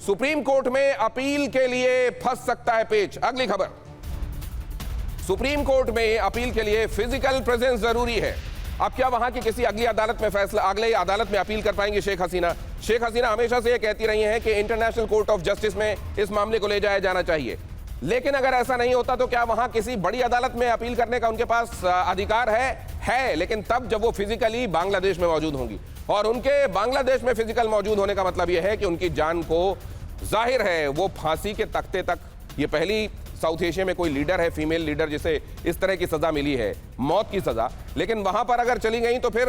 Supreme court में appeal के लिए फंस सकता है पेच। अगली खबर, सुप्रीम कोर्ट में अपील के लिए फिजिकल प्रेजेंस जरूरी है। अब क्या वहां की किसी अगली अदालत में फैसला, अगली अदालत में अपील कर पाएंगी शेख हसीना? शेख हसीना हमेशा से यह कहती रही हैं कि इंटरनेशनल कोर्ट ऑफ जस्टिस में इस मामले को ले जाया जाना चाहिए, लेकिन अगर ऐसा नहीं होता तो क्या वहां किसी बड़ी अदालत में अपील करने का उनके पास अधिकार है, लेकिन तब जब वो फिजिकली बांग्लादेश में मौजूद होंगी। और उनके बांग्लादेश में फिजिकल मौजूद होने का मतलब यह है कि उनकी जान को, जाहिर है वो फांसी के तख्ते तक, ये पहली साउथ एशिया में कोई लीडर है, फीमेल लीडर, जिसे इस तरह की सजा मिली है, मौत की सजा। लेकिन वहां पर अगर चली गई तो फिर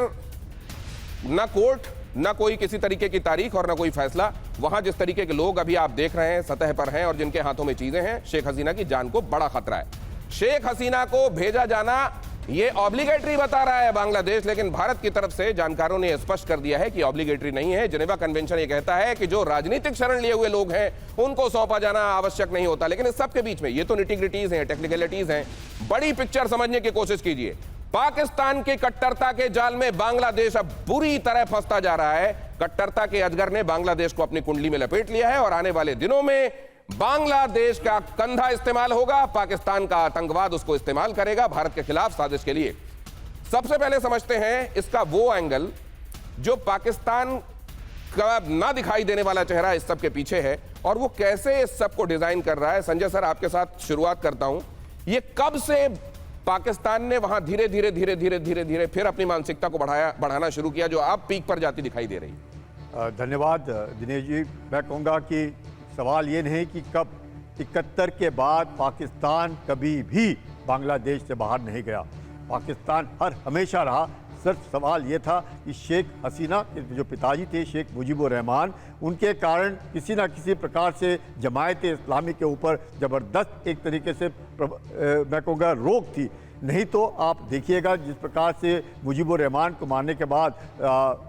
ना कोर्ट, ना कोई किसी तरीके की तारीख और ना कोई फैसला। वहां जिस तरीके के लोग अभी आप देख रहे हैं सतह पर हैं और जिनके हाथों में चीजें हैं, शेख हसीना की जान को बड़ा खतरा है। शेख हसीना को भेजा जाना ये ऑब्लिगेटरी बता रहा है बांग्लादेश, लेकिन भारत की तरफ से जानकारों ने स्पष्ट कर दिया है कि ऑब्लिगेटरी नहीं है। जिनेवा कन्वेंशन ये कहता है कि जो राजनीतिक शरण लिए हुए लोग हैं उनको सौंपा जाना आवश्यक नहीं होता। लेकिन इस सब के बीच में ये तो निटिग्रिटीज हैं, टेक्निकलिटीज हैं, बड़ी पिक्चर समझने की कोशिश कीजिए। पाकिस्तान की कट्टरता के जाल में बांग्लादेश अब बुरी तरह फंसता जा रहा है। कट्टरता के अजगर ने बांग्लादेश को अपनी कुंडली में लपेट लिया है और आने वाले दिनों में बांग्लादेश का कंधा इस्तेमाल होगा, पाकिस्तान का आतंकवाद उसको इस्तेमाल करेगा भारत के खिलाफ साजिश के लिए। सबसे पहले समझते हैं इसका वो एंगल जो पाकिस्तान का ना दिखाई देने वाला चेहरा इस सब के पीछे है और वो कैसे इस सब को डिजाइन कर रहा है। संजय सर, आपके साथ शुरुआत करता हूं। ये कब से पाकिस्तान ने वहां धीरे धीरे फिर अपनी मानसिकता को बढ़ाना शुरू किया जो अब पीक पर जाती दिखाई दे रही? धन्यवाद दिनेश जी। मैं कहूँगा कि सवाल ये नहीं कि कब 71 के बाद पाकिस्तान कभी भी बांग्लादेश से बाहर नहीं गया। पाकिस्तान हर हमेशा रहा। सिर्फ सवाल ये था कि शेख हसीना के जो पिताजी थे शेख मुजीबुर रहमान, उनके कारण किसी ना किसी प्रकार से जमायत इस्लामी के ऊपर ज़बरदस्त एक तरीके से मैं कहूँगा रोक थी। नहीं तो आप देखिएगा जिस प्रकार से मुजीबुर रहमान को मारने के बाद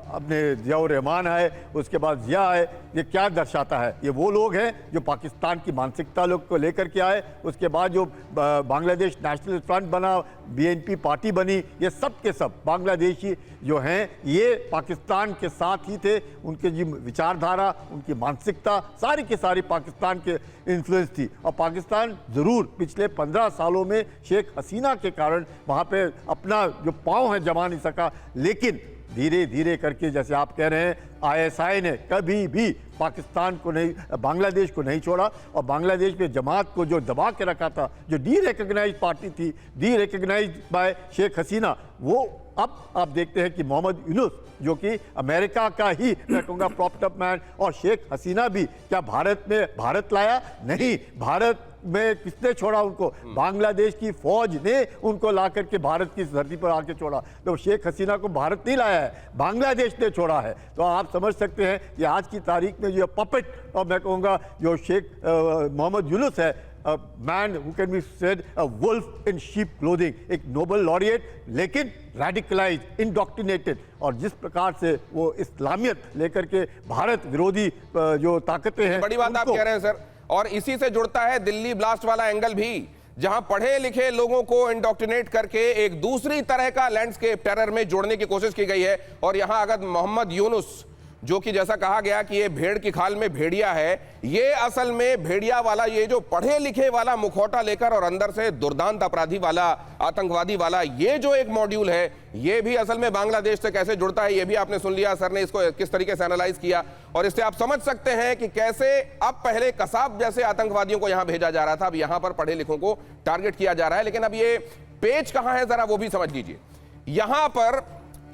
अपने ज़ियाउर रहमान आए, उसके बाद ज़िया आए, ये क्या दर्शाता है? ये वो लोग हैं जो पाकिस्तान की मानसिकता लोग को लेकर के आए। उसके बाद जो बांग्लादेश नेशनल फ्रंट बना, BNP पार्टी बनी, ये सब के सब बांग्लादेशी जो हैं ये पाकिस्तान के साथ ही थे। उनकी जो विचारधारा, उनकी मानसिकता सारी की सारी पाकिस्तान के इन्फ्लुएंस थी। और पाकिस्तान ज़रूर पिछले 15 सालों में शेख हसीना के कारण वहाँ पे अपना जो पाँव है जमा नहीं सका, लेकिन धीरे धीरे करके जैसे आप कह रहे हैं ISI ने कभी भी पाकिस्तान को नहीं, बांग्लादेश को नहीं छोड़ा। और बांग्लादेश में जमात को जो दबा के रखा था, जो डी-रिकग्नाइज्ड पार्टी थी, डी-रिकग्नाइज्ड बाय शेख हसीना, वो अब आप देखते हैं कि मोहम्मद यूनुस जो कि अमेरिका का ही मैं कहूँगा प्रॉप्ड अप मैन, और शेख हसीना भी क्या भारत लाया? नहीं, भारत में किसने छोड़ा उनको? बांग्लादेश की फौज ने उनको ला करके भारत की धरती पर आके छोड़ा। तो शेख हसीना को भारत नहीं लाया है, बांग्लादेश ने छोड़ा है। तो आप समझ सकते हैं कि आज की तारीख में जो पपेट, और मैं कहूँगा जो शेख मोहम्मद यूनुस है, man who can be said a wolf in sheep clothing, एक नोबल लॉरिएट लेकिन रेडिकलाइज्ड, इंडोक्ट्रिनेटेड, और जिस प्रकार से वो इस्लामियत लेकर के भारत विरोधी जो ताकतें हैं, बड़ी बात आप कह रहे हैं सर। और इसी से जुड़ता है दिल्ली ब्लास्ट वाला एंगल भी, जहां पढ़े लिखे लोगों को इंडोक्ट्रिनेट करके एक दूसरी तरह का लैंडस्केप टेरर में जोड़ने की कोशिश की गई है। और यहां अगर मोहम्मद यूनुस, जो कि जैसा कहा गया कि ये भेड़ की खाल में भेड़िया है, ये असल में भेड़िया वाला, ये जो पढ़े लिखे वाला मुखौटा लेकर और अंदर से दुर्दांत अपराधी वाला, आतंकवादी वाला, ये जो एक मॉड्यूल है, ये भी असल में बांग्लादेश से कैसे जुड़ता है, ये भी आपने सुन लिया। सर ने इसको किस तरीके से एनालाइज किया और इससे आप समझ सकते हैं कि कैसे अब पहले कसाब जैसे आतंकवादियों को यहां भेजा जा रहा था, अब यहां पर पढ़े लिखों को टारगेट किया जा रहा है। लेकिन अब ये पेच कहां है जरा वो भी समझ लीजिए। यहां पर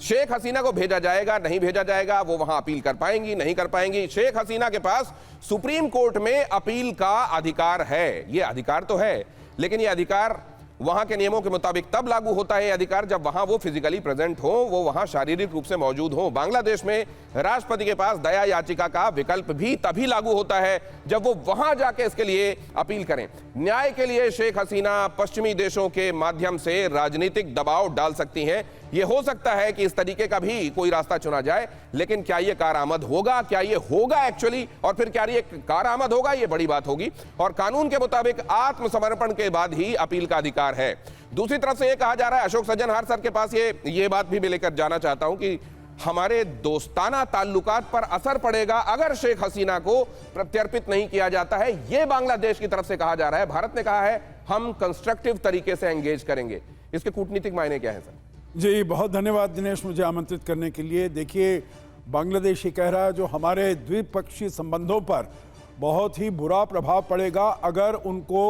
शेख हसीना को भेजा जाएगा, नहीं भेजा जाएगा, वो वहां अपील कर पाएंगी, नहीं कर पाएंगी। शेख हसीना के पास सुप्रीम कोर्ट में अपील का अधिकार है। ये अधिकार तो है, लेकिन ये अधिकार वहां के नियमों के मुताबिक तब लागू होता है अधिकार जब वहां वो फिजिकली प्रेजेंट हो, वो वहां शारीरिक रूप से मौजूद हो। बांग्लादेश में राष्ट्रपति के पास दया याचिका का विकल्प भी तभी लागू होता है जब वो वहां जाके इसके लिए अपील करें। न्याय के लिए शेख हसीना पश्चिमी देशों के माध्यम से राजनीतिक दबाव डाल सकती हैं। ये हो सकता है कि इस तरीके का भी कोई रास्ता चुना जाए, लेकिन क्या ये कारआमद होगा? क्या ये होगा एक्चुअली? और फिर क्या ये कारआमद होगा? ये बड़ी बात होगी। और कानून के मुताबिक आत्मसमर्पण के बाद ही अपील का अधिकार है। दूसरी तरफ से ये कहा जा रहा है, अशोक सज्जनहार सर के पास ये बात भी मैं लेकर जाना चाहता हूं कि हमारे दोस्ताना ताल्लुकात पर असर पड़ेगा अगर शेख हसीना को प्रत्यर्पित नहीं किया जाता है। यह बांग्लादेश की तरफ से कहा जा रहा है। भारत ने कहा है हम कंस्ट्रक्टिव तरीके से एंगेज करेंगे। इसके कूटनीतिक मायने क्या है सर? जी बहुत धन्यवाद दिनेश, मुझे आमंत्रित करने के लिए। देखिए, बांग्लादेश ये कह रहा है जो हमारे द्विपक्षीय संबंधों पर बहुत ही बुरा प्रभाव पड़ेगा अगर उनको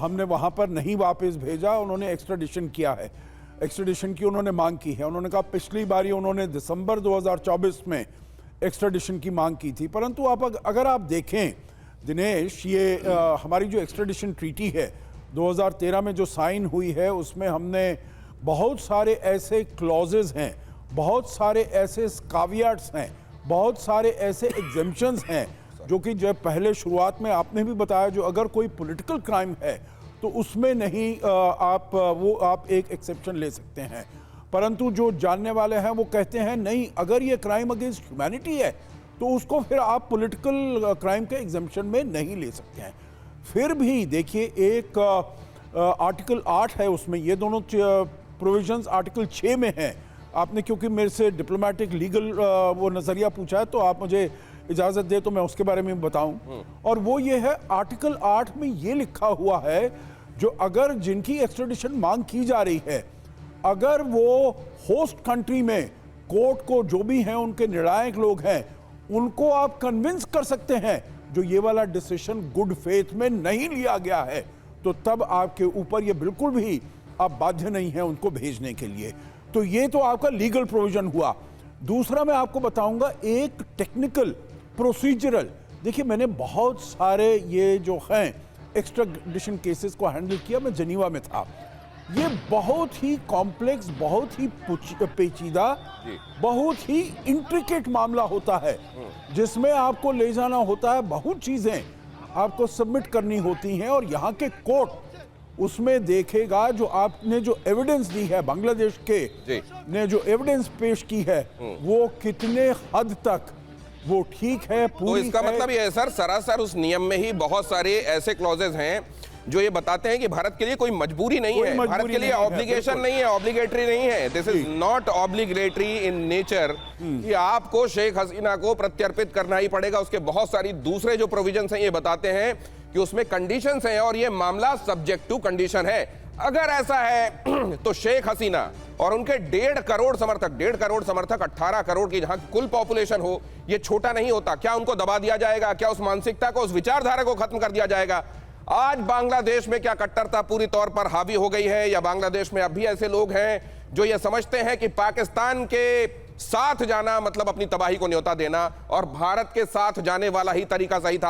हमने वहाँ पर नहीं वापस भेजा। उन्होंने एक्स्ट्राडिशन किया है, एक्स्ट्राडिशन की उन्होंने मांग की है। उन्होंने कहा पिछली बारी उन्होंने दिसंबर 2024 में एक्स्ट्राडिशन की मांग की थी, परंतु अगर आप देखें दिनेश, ये हमारी जो एक्स्ट्राडिशन ट्रीटी है 2013 में जो साइन हुई है, उसमें हमने बहुत सारे ऐसे क्लॉजेज हैं, बहुत सारे ऐसे कावियाट्स हैं, बहुत सारे ऐसे एग्जेम्पशंस हैं जो कि जब पहले शुरुआत में आपने भी बताया, जो अगर कोई पॉलिटिकल क्राइम है तो उसमें नहीं आप एक एक्सेप्शन ले सकते हैं। परंतु जो जानने वाले हैं वो कहते हैं नहीं, अगर ये क्राइम अगेंस्ट ह्यूमैनिटी है तो उसको फिर आप पॉलिटिकल क्राइम के एग्जेम्पशन में नहीं ले सकते हैं। फिर भी देखिए, एक आर्टिकल 8 है उसमें, ये दोनों प्रोविजंस आर्टिकल 6 में हैं। आपने क्योंकि मेरे से डिप्लोमेटिक लीगल वो नज़रिया पूछा है, तो आप मुझे इजाज़त दे तो मैं उसके बारे में बताऊं। और वो ये है, आर्टिकल 8 में ये लिखा हुआ है, जो अगर जिनकी एक्स्ट्राडिशन मांग की जा रही है, अगर वो होस्ट कंट्री में कोर्ट को, जो भी हैं उनके निर्णायक लोग हैं, उनको आप कन्विंस कर सकते हैं जो ये वाला डिसीजन गुड फेथ में नहीं लिया गया है, तो तब आपके ऊपर ये बिल्कुल भी आप बाध्य नहीं है उनको भेजने के लिए। तो ये तो आपका लीगल प्रोविजन हुआ। दूसरा मैं आपको बताऊंगा एक टेक्निकल प्रोसीजरल। देखिए, मैंने बहुत सारे ये जो हैं एक्स्ट्राडिशन केसेस को हैंडल किया, मैं जनीवा में था। ये बहुत ही कॉम्प्लेक्स, बहुत ही पेचीदा, बहुत ही इंट्रिकेट मामला होता है, जिसमें आपको ले जाना होता है, बहुत चीजें आपको सबमिट करनी होती हैं, और यहाँ के कोर्ट उसमें देखेगा जो आपने जो एविडेंस दी है, बांग्लादेश के ने जो एविडेंस पेश की है, वो कितने हद तक वो ठीक है, पूरी तो इसका है। मतलब ये है सर, सरासर उस नियम में ही बहुत सारे ऐसे क्लॉजेज हैं जो ये बताते हैं कि भारत के लिए कोई मजबूरी नहीं है, भारत के लिए ऑब्लिगेशन नहीं है, ऑब्लिगेटरी नहीं है। This is not obligatory in nature कि आपको शेख हसीना को प्रत्यर्पित करना ही पड़ेगा। उसके बहुत सारी दूसरे जो प्रोविजंस हैं ये बताते हैं कि उसमें कंडीशंस हैं, और ये मामला सब्जेक्ट टू कंडीशन है। अगर ऐसा है तो शेख हसीना और उनके 1.5 करोड़ समर्थक 18 करोड़ की जहां कुल पॉपुलेशन हो, ये छोटा नहीं होता। क्या उनको दबा दिया जाएगा? क्या उस मानसिकता को, उस विचारधारा को खत्म कर दिया जाएगा? आज बांग्लादेश में क्या कट्टरता पूरी तौर पर हावी हो गई है, या बांग्लादेश में अब भी ऐसे लोग हैं जो ये समझते हैं कि पाकिस्तान के साथ जाना मतलब अपनी तबाही को न्योता देना, और भारत के साथ जाने वाला ही तरीका सही था?